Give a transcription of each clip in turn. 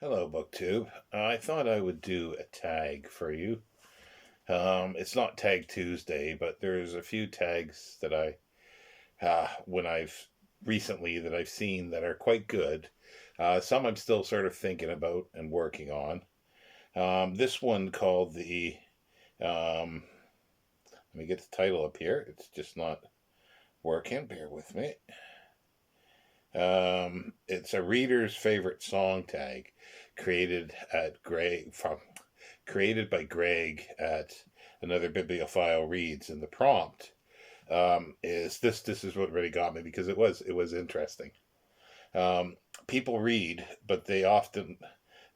Hello, Booktube. I thought I would do a tag for you. It's not Tag Tuesday, but there's a few tags that when I've recently that I've seen that are quite good. Some I'm still sort of thinking about and working on. This one called um, let me get the title up here. It's just not working. Bear with me. It's a reader's favorite song tag created at created by Greg at Another Bibliophile Reads, and the prompt is this. This is what really got me because it was interesting. Um, People read, but they often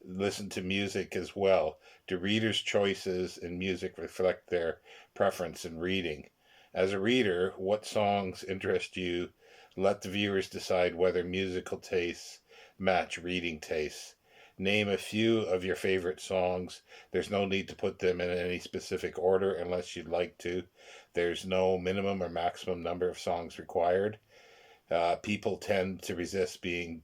listen to music as well. Do readers' choices in music reflect their preference in reading? As a reader, what songs interest you? Let the viewers decide whether musical tastes match reading tastes. Name a few of your favorite songs. There's no need to put them in any specific order unless you'd like to. There's no minimum or maximum number of songs required. People tend to resist being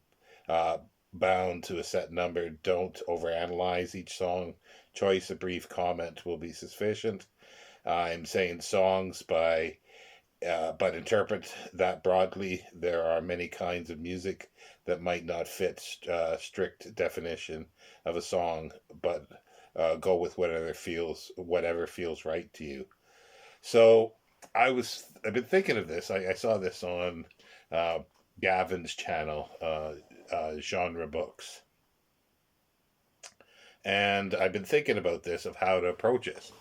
uh, bound to a set number. Don't overanalyze each song choice. A brief comment will be sufficient. I'm saying songs but interpret that broadly. There are many kinds of music that might not fit strict definition of a song, but go with whatever feels right to you. So I've been thinking of this. I saw this on uh, Gavin's channel, Genre Books, and I've been thinking about this of how to approach it.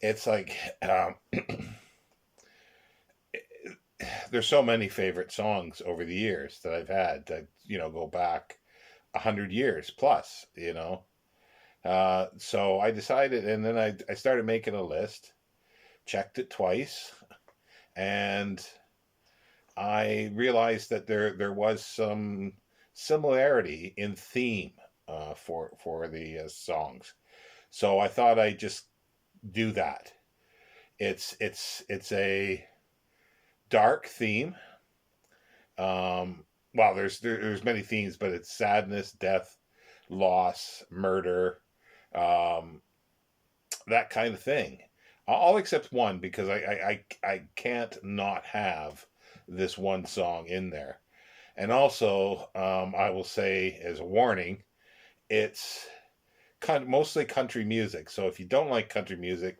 It's like there's so many favorite songs over the years that I've had that go back 100 years plus. So I decided, and then I started making a list, checked it twice, and I realized that there was some similarity in theme for the songs. So I thought I'd just do that. It's a dark theme. Well, there's many themes, but it's sadness, death, loss, murder, um, that kind of thing. All except one, because I can't not have this one song in there. And also, I will say as a warning, it's mostly country music. So if you don't like country music,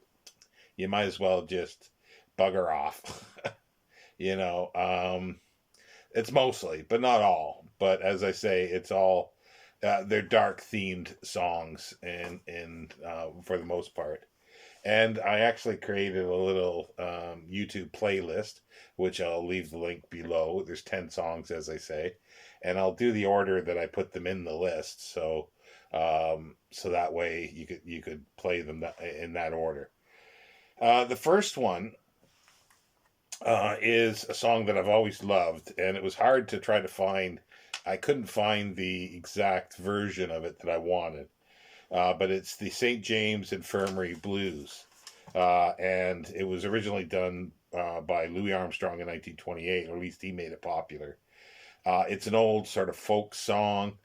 you might as well just bugger off. you know, um, it's mostly, but not all. But as I say, it's all they're dark themed songs, and for the most part. And I actually created a little YouTube playlist, which I'll leave the link below. There's 10 songs, as I say, and I'll do the order that I put them in the list. So that way you could play them in that order. The first one is a song that I've always loved, and it was hard to try to find. I couldn't find the exact version of it that I wanted, but it's the St. James Infirmary Blues, and it was originally done by Louis Armstrong in 1928, or at least he made it popular. It's an old sort of folk song.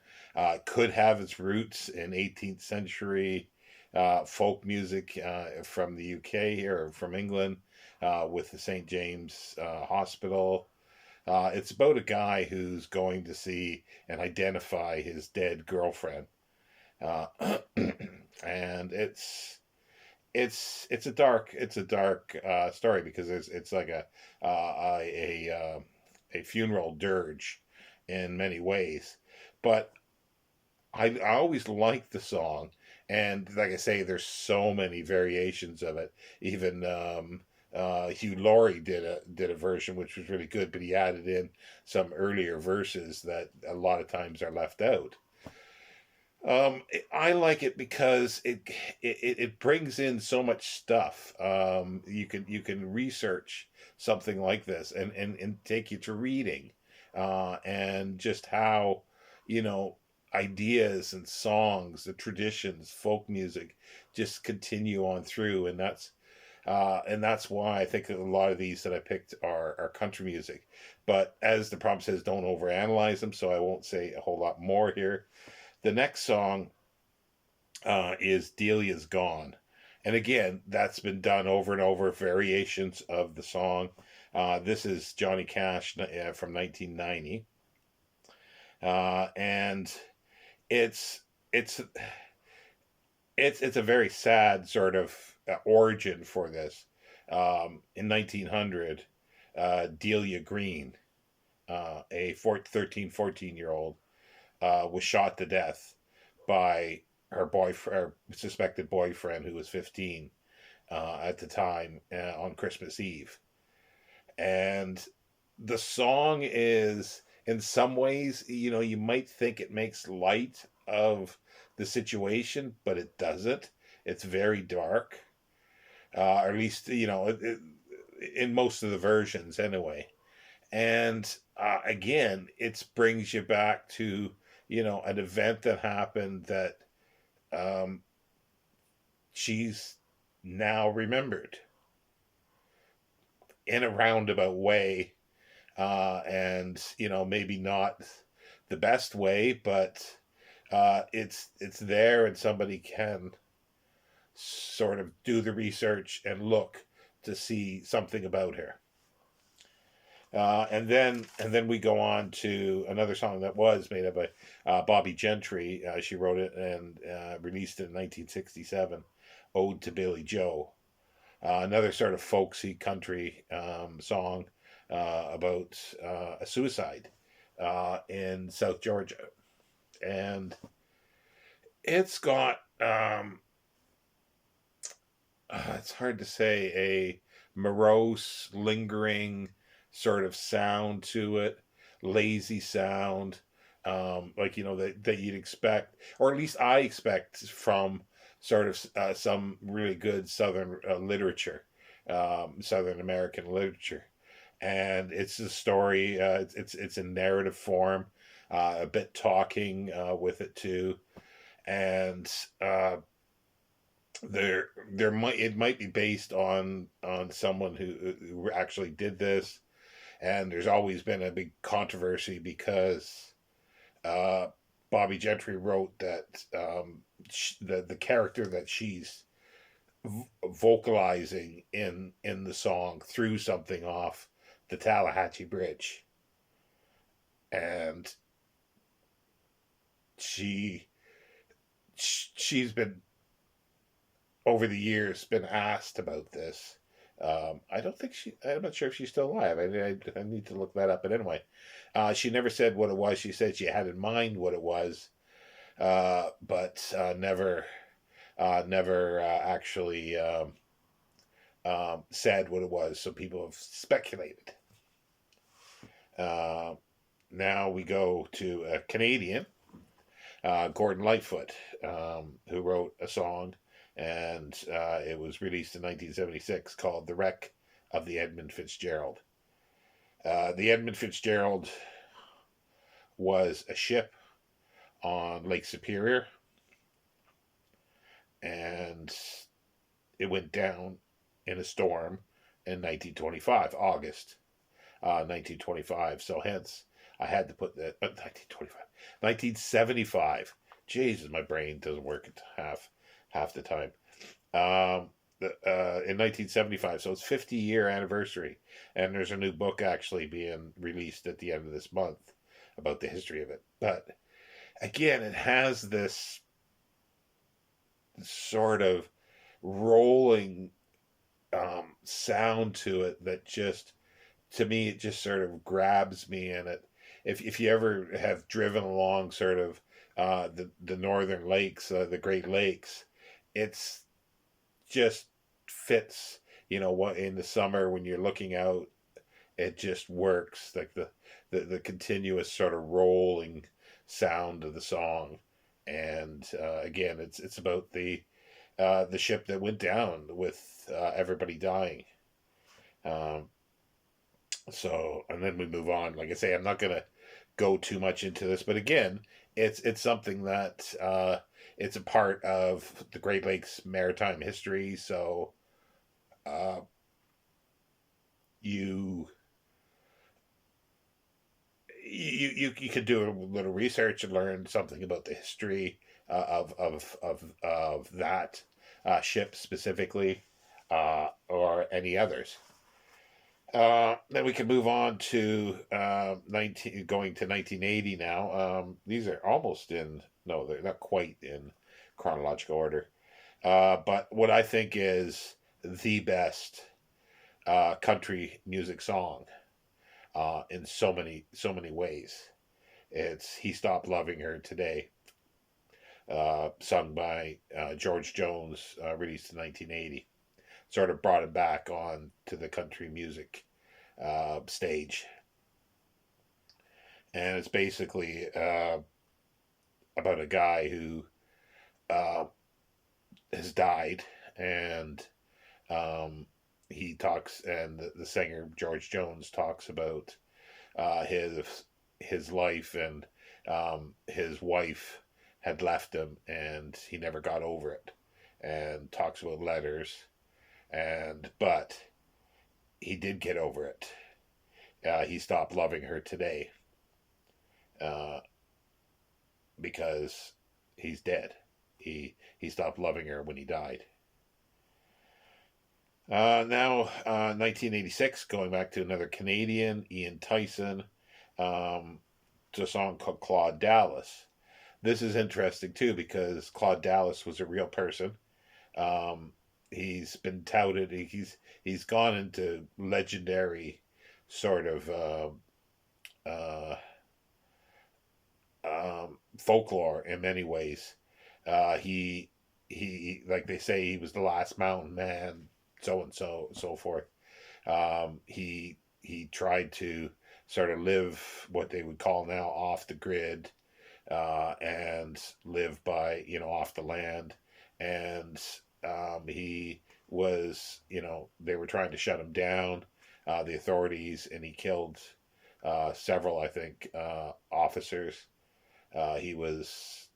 Could have its roots in 18th century folk music from the UK here, or from England, with the St. James Hospital. It's about a guy who's going to see and identify his dead girlfriend, uh, and it's a dark story because it's like a funeral dirge in many ways, but I always liked the song, and like I say, there's so many variations of it. Even Hugh Laurie did a version which was really good, but he added in some earlier verses that a lot of times are left out. I like it because it brings in so much stuff. You can research something like this and take you to reading, and just how you know ideas and songs, the traditions, folk music, just continue on through, and that's why I think a lot of these that I picked are country music. But as the prompt says, don't overanalyze them, so I won't say a whole lot more here. The next song is Delia's Gone. And again, that's been done over and over, variations of the song. This is Johnny Cash from 1990. And it's it's it's a very sad sort of origin for this. In 1900, Delia Green, a 13-14 year old, was shot to death by her boyfriend, her suspected boyfriend, who was 15 at the time, on Christmas Eve. And the song is, in some ways, you might think it makes light of the situation, but it doesn't. It's very dark, or at least, in most of the versions anyway. And again, it brings you back to, an event that happened that um, she's now remembered in a roundabout way, and maybe not the best way, but it's there, and somebody can sort of do the research and look to see something about her. And then we go on to another song that was made up by Bobby Gentry. She wrote it and released it in 1967, "Ode to Billy Joe." Another sort of folksy country song about a suicide in South Georgia. And it's got, it's hard to say, a morose, lingering sort of sound to it, lazy sound, like, that you'd expect, or at least I expect from sort of some really good Southern literature, Southern American literature. And it's a story. It's a narrative form, a bit talking with it too, and it might be based on someone who actually did this. And there's always been a big controversy because uh, Bobby Gentry wrote that the character that she's vocalizing in the song threw something off the Tallahatchie Bridge, and she she's been, over the years, been asked about this. I don't think I'm not sure if she's still alive. I need to look that up. But anyway, she never said what it was. She said she had in mind what it was, but never actually said what it was. So people have speculated. Uh, Now we go to a Canadian, Gordon Lightfoot, who wrote a song, and it was released in 1976, called "The Wreck of the Edmund Fitzgerald." The Edmund Fitzgerald was a ship on Lake Superior, and it went down in a storm in 1925, August 1925. So hence, I had to put that 1925, 1975. Jesus, my brain doesn't work at half the time. In 1975, so it's 50-year anniversary, and there's a new book actually being released at the end of this month about the history of it. But again, it has this sort of rolling sound to it that just, to me, it just sort of grabs me in it. If you ever have driven along sort of the northern lakes, the Great Lakes, it's just fits. What, in the summer when you're looking out, it just works, like the continuous sort of rolling sound of the song. And again, it's about the ship that went down with everybody dying. Um, so, and then we move on. Like I say, I'm not gonna go too much into this, but again, it's something that it's a part of the Great Lakes maritime history. So uh, you you could do a little research and learn something about the history of that ship specifically, or any others. Then we can move on to 1980 now. These are almost in, no, they're not quite in chronological order. But what I think is the best country music song, in so many ways. It's "He Stopped Loving Her Today," sung by George Jones, released in 1980. Sort of brought him back on to the country music stage, and it's basically about a guy who uh, has died, and he talks, and the singer George Jones talks about his life, and his wife had left him, and he never got over it, and talks about letters, and but he did get over it. He stopped loving her today, uh, because he's dead. He stopped loving her when he died. Now, 1986, going back to another Canadian, Ian Tyson. It's a song called Claude Dallas. This is interesting too because Claude Dallas was a real person. Um, he's been touted. He's gone into legendary sort of uh, folklore in many ways. He like they say he was the last mountain man, so and so so forth. He tried to sort of live what they would call now off the grid, and live by, off the land, and he was, they were trying to shut him down, the authorities, and he killed several, I think, officers. He was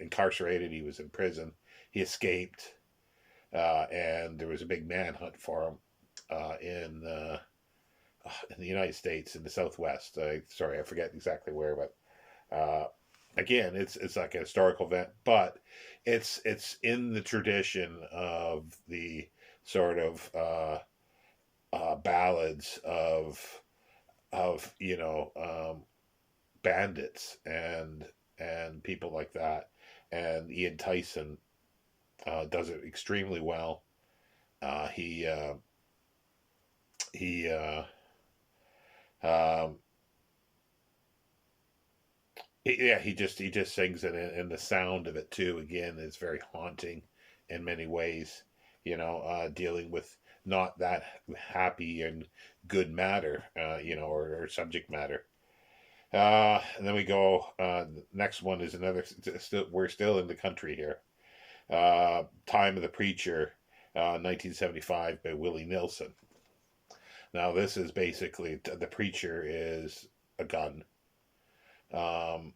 incarcerated. He was in prison. He escaped, and there was a big manhunt for him in the United States, in the Southwest. Sorry, I forget exactly where, but again, it's like a historical event, but it's in the tradition of the sort of ballads of bandits and people like that. And Ian Tyson does it extremely well. He um, yeah, he just sings it, and the sound of it too. Again, is very haunting in many ways. Dealing with not that happy and good matter, or subject matter. And then we go. Next one is another. Still, we're still in the country here. Time of the Preacher, 1975 by Willie Nelson. Now this is basically, the preacher is a gun, um,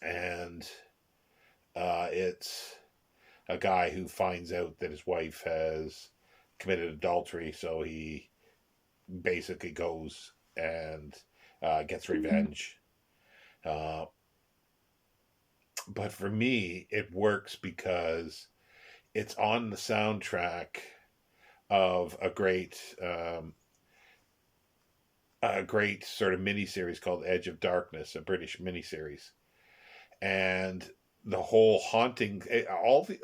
and it's a guy who finds out that his wife has committed adultery, so he basically goes and gets revenge. Uh, but for me, it works because it's on the soundtrack of a great sort of miniseries called Edge of Darkness, a British miniseries, and the whole haunting. A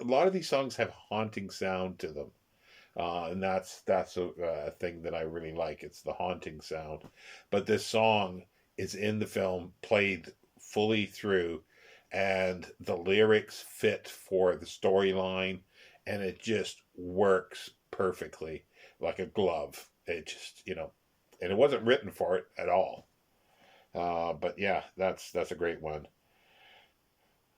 lot of these songs have haunting sound to them, and that's a thing that I really like. It's the haunting sound, but this song is in the film, played fully through, and the lyrics fit for the storyline, and it just works perfectly like a glove. It just, and it wasn't written for it at all. But yeah, that's a great one.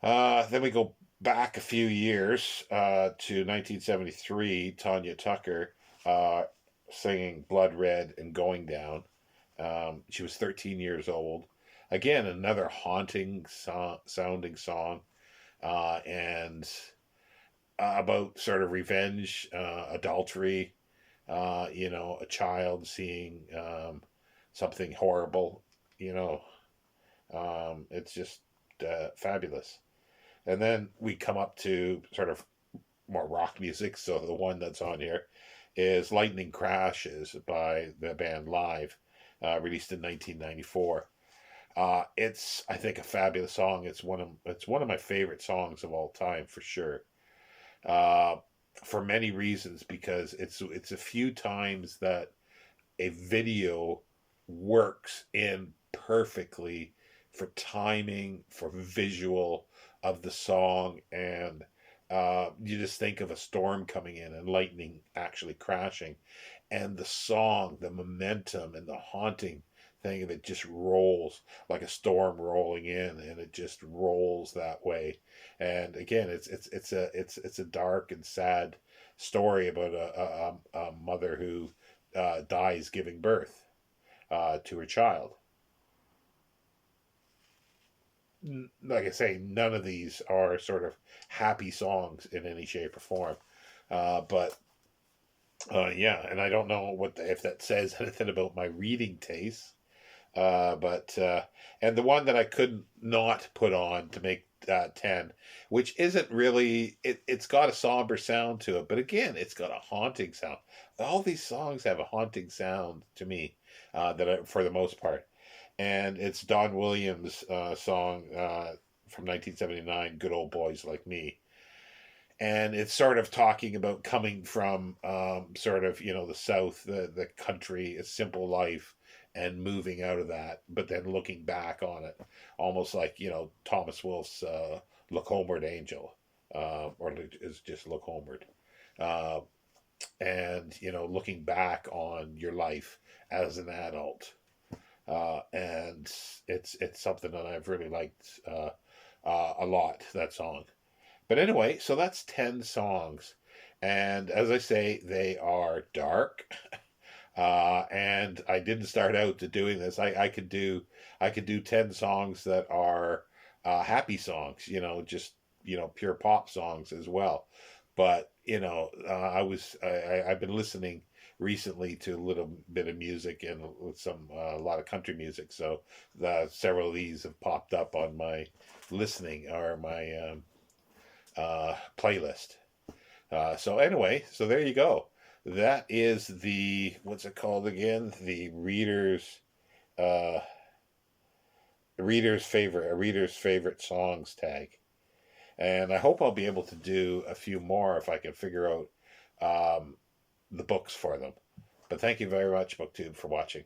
Then we go back a few years, to 1973. Tanya Tucker, singing "Blood Red" and "Going Down." She was 13 years old. Again, another haunting sounding song, and about sort of revenge, adultery, a child seeing something horrible, you know. It's just fabulous. And then we come up to sort of more rock music. So the one that's on here is Lightning Crashes by the band Live, released in 1994. It's, I think, a fabulous song. It's one of my favorite songs of all time for sure. Uh, for many reasons, because it's a few times that a video works in perfectly for timing, for visual of the song, and you just think of a storm coming in and lightning actually crashing, and the song, the momentum and the haunting thing of it just rolls like a storm rolling in, and it just rolls that way. And again, it's a dark and sad story about a mother who dies giving birth to her child. Like I say, none of these are sort of happy songs in any shape or form. But yeah, and I don't know if that says anything about my reading tastes. But and the one that I could not put on to make 10, which isn't really it's got a somber sound to it, but again, it's got a haunting sound. All these songs have a haunting sound to me, for the most part, and it's Don Williams' song from 1979, "Good Old Boys Like Me." And it's sort of talking about coming from sort of the South, the country, a simple life, and moving out of that, but then looking back on it, almost like Thomas Wolfe's "Look Homeward, Angel," or is just "Look Homeward," uh, and looking back on your life as an adult, and it's something that I've really liked a lot. That song. But anyway, so that's 10 songs. And as I say, they are dark. And I didn't start out to doing this. I could do 10 songs that are happy songs, just pure pop songs as well. But I've been listening recently to a little bit of music and a lot of country music. So several of these have popped up on my listening or my playlist. So anyway, so there you go. That is the what's it called again? The uh, reader's favorite songs tag. And I hope I'll be able to do a few more if I can figure out the books for them. But thank you very much, Booktube, for watching.